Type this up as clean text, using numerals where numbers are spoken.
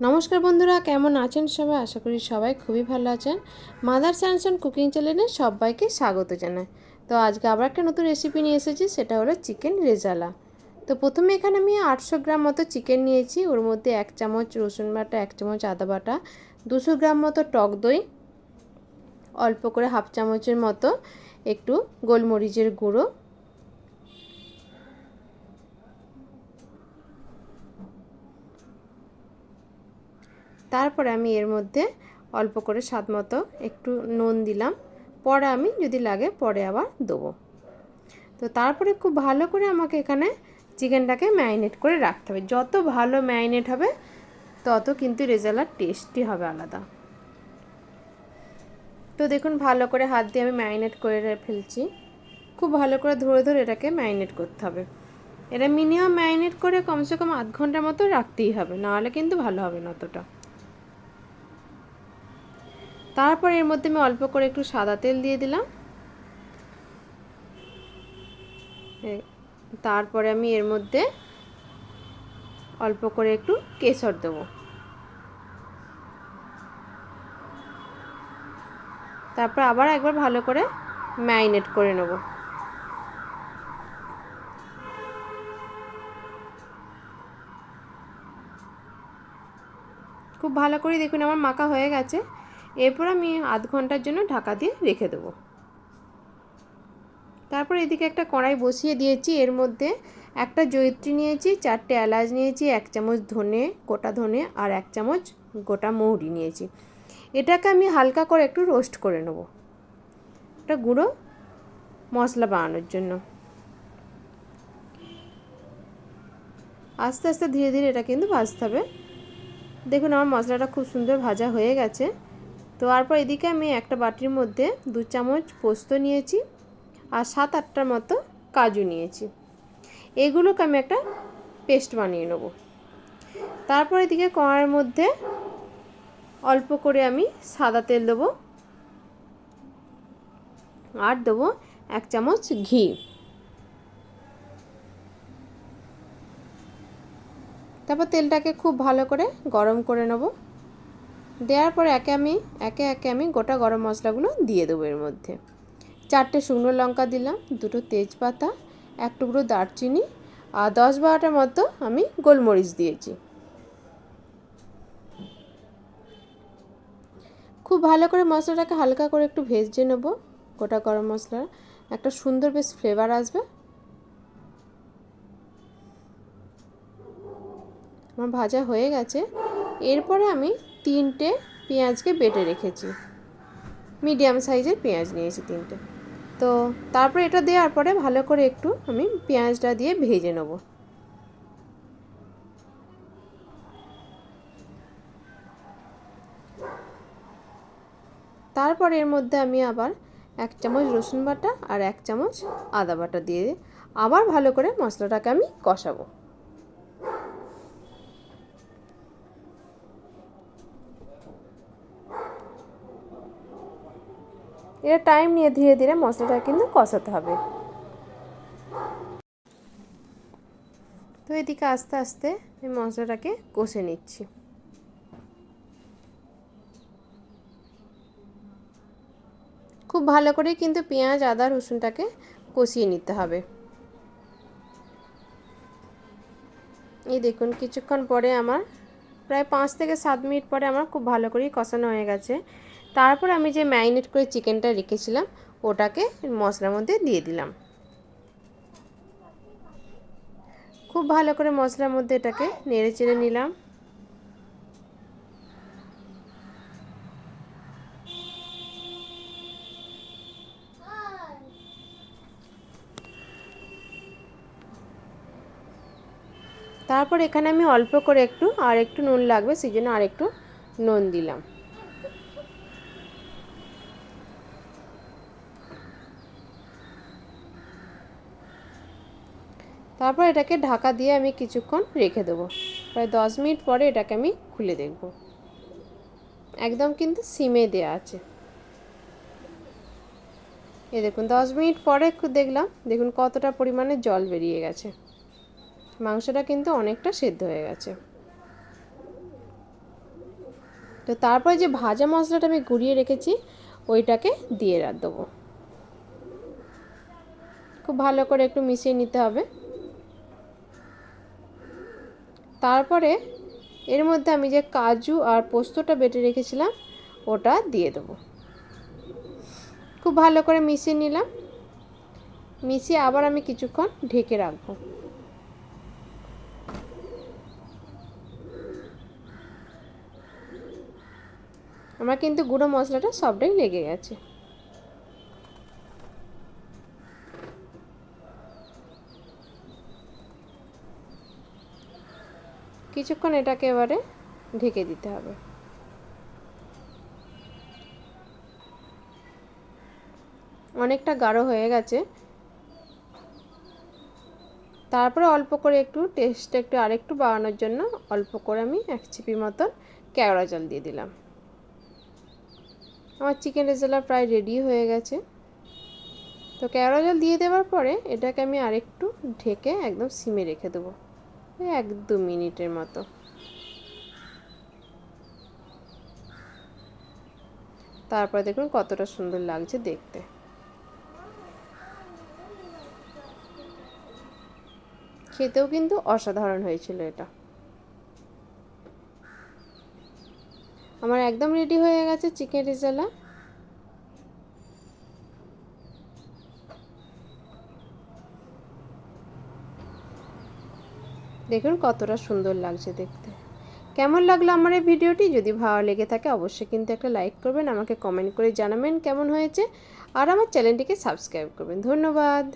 নমস্কার বন্ধুরা, কেমন আছেন সবাই? আশা করি সবাই খুবই ভালো আছেন। মাদার স্যানসন কুকিং চ্যানেলে সবাইকে স্বাগত জানাই। তো আজকে আবার একটা নতুন রেসিপি নিয়ে এসেছি, সেটা হলো চিকেন রেজালা। তো প্রথমে এখানে আমি 800 গ্রাম মতো চিকেন নিয়েছি। ওর মধ্যে 1 চামচ রসুন বাটা, 1 চামচ আদা বাটা, 200 গ্রাম মতো টক দই, অল্প করে হাফ চামচের মতো একটু গোলমরিচের গুঁড়ো, তারপরে আমি এর মধ্যে অল্প করে স্বাদ মতো একটু নুন দিলাম। পরে আমি যদি লাগে পরে আবার দেবো। তো তারপরে খুব ভালো করে আমাকে এখানে চিকেনটাকে ম্যারিনেট করে রাখতে হবে। যত ভালো ম্যারিনেট হবে তত কিন্তু রেজালার টেস্টি হবে আলাদা। তো দেখুন, ভালো করে হাত দিয়ে আমি ম্যারিনেট করে ফেলছি। খুব ভালো করে ধরে ধরে এটাকে ম্যারিনেট করতে হবে। এটা মিনিমাম ম্যারিনেট করে কমসে কম আধ ঘন্টার মতো রাখতেই হবে, নাহলে কিন্তু ভালো হবে না অতটা। তারপর এর মধ্যে আমি অল্প করে একটু সাদা তেল দিয়ে দিলাম। তারপরে আমি এর মধ্যে অল্প করে একটু কেশর দেবো। তারপর আবার একবার ভালো করে ম্যারিনেট করে নেব। খুব ভালো করে দেখুন আমার মাখা হয়ে গেছে। এরপর আমি আধ ঘন্টার জন্য ঢাকা দিয়ে রেখে দেবো। তারপর এদিকে একটা কড়াই বসিয়ে দিয়েছি। এর মধ্যে একটা জয়িত্রী নিয়েছি, 4টে এলাচ নিয়েছি, 1 চামচ ধনে, গোটা ধনে, আর 1 চামচ গোটা মৌরি নিয়েছি। এটাকে আমি হালকা করে একটু রোস্ট করে নেব, একটা গুঁড়ো মশলা বানানোর জন্য। আস্তে আস্তে ধীরে ধীরে এটা কিন্তু ভাজতে হবে। দেখুন আমার মশলাটা খুব সুন্দর ভাজা হয়ে গেছে। তো তারপর এদিকে আমি একটা বাটির মধ্যে 2 চামচ পোস্ত নিয়েছি আর 7-8টার মতো কাজু নিয়েছি। এগুলোকে আমি একটা পেস্ট বানিয়ে নেব। তারপর এদিকে কড়াইয়ের মধ্যে অল্প করে আমি সাদা তেল দেবো আর দেবো 1 চামচ ঘি। তারপর তেলটাকে খুব ভালো করে গরম করে নেব। দেওয়ার পর একে একে আমি গোটা গরম মশলাগুলো দিয়ে দেবো। এর মধ্যে 4টে শুকনো লঙ্কা দিলাম, 2টো তেজপাতা, 1 টুকরো দারচিনি আর 10-12টার মতো আমি গোলমরিচ দিয়েছি। খুব ভালো করে মশলাটাকে হালকা করে একটু ভেজে নেব। গোটা গরম মশলার একটা সুন্দর বেশ ফ্লেভার আসবে। আমার ভাজা হয়ে গেছে। এরপরে আমি 3টে পেঁয়াজকে বেটে রেখেছি, মিডিয়াম সাইজের পেঁয়াজ নিয়েছি 3টে। তো তারপরে এটা দেওয়ার পরে ভালো করে একটু আমি পেঁয়াজটা দিয়ে ভেজে নেব। তারপর এর মধ্যে আমি আবার 1 চামচ রসুন বাটা আর 1 চামচ আদা বাটা দিয়ে আবার ভালো করে মশলাটাকে আমি কষাবো। এটা টাইম নিয়ে ধীরে ধীরে মশলাটা কিন্তু কষাতে হবে। তো এদিকে আস্তে আস্তে আমি মশলাটাকে কষে নিচ্ছি। খুব ভালো করে কিন্তু পেঁয়াজ আদা রসুনটাকে কষিয়ে নিতে হবে। এই দেখুন কিছুক্ষণ পরে আমার প্রায় 5 থেকে 7 মিনিট পরে আমার খুব ভালো করেই কষানো হয়ে গেছে। তারপর আমি যে ম্যারিনেট করে চিকেনটা রেখেছিলাম ওটাকে মশলার মধ্যে দিয়ে দিলাম। খুব ভালো করে মশলার মধ্যে এটাকে নেড়ে চেড়ে নিলাম। তারপর এখানে আমি অল্প করে একটু নুন লাগবে সেই জন্য আর একটু নুন দিলাম। তারপর এটাকে ঢাকা দিয়ে আমি কিছুক্ষণ রেখে দেবো। প্রায় 10 মিনিট পরে এটাকে আমি খুলে দেখব। একদম কিন্তু সিমে দেওয়া আছে। এই দেখুন 10 মিনিট পরে দেখলাম, দেখুন কতটা পরিমাণে জল বেরিয়ে গেছে। মাংসটা কিন্তু অনেকটা সেদ্ধ হয়ে গেছে। তো তারপরে যে ভাজা মশলাটা আমি গুঁড়িয়ে রেখেছি ওইটাকে দিয়ে দেবো। খুব ভালো করে একটু মিশিয়ে নিতে হবে। তারপরে এর মধ্যে আমি যে কাজু আর পোস্তটা বেটে রেখেছিলাম ওটা দিয়ে দেবো। খুব ভালো করে মিশিয়ে নিলাম। মিশিয়ে আবার আমি কিছুক্ষণ ঢেকে রাখবো। আমার কিন্তু গুঁড়ো মশলাটা সবটাই লেগে গেছে। কিছুক্ষণ এটাকে এবারে ঢেকে দিতে হবে। অনেকটা গাঢ় হয়ে গেছে। তারপরে অল্প করে একটু টেস্টটা একটু আরেকটু বাড়ানোর জন্য অল্প করে আমি 1 চিপি মতন কেওড়া জল দিয়ে দিলাম। আমার চিকেন রেজালা প্রায় রেডি হয়ে গেছে। তো কেওড়া জল দিয়ে দেওয়ার পরে এটাকে আমি আরেকটু ঢেকে একদম সিমে রেখে দেবো, 1-2 মিনিটের মতো। তারপর দেখুন কতটা সুন্দর লাগছে দেখতে। খেতেও কিন্তু অসাধারণ হয়েছিল এটা। আমার একদম রেডি হয়ে গেছে চিকেন রেজালা। দেখুন কতটা সুন্দর লাগছে দেখতে। কেমন লাগলো আমার এই ভিডিওটি? যদি ভালো লেগে থাকে অবশ্যই কিন্তু একটা লাইক করবেন, আমাকে কমেন্ট করে জানাবেন কেমন হয়েছে, আর আমার চ্যানেলটিকে সাবস্ক্রাইব করবেন। ধন্যবাদ।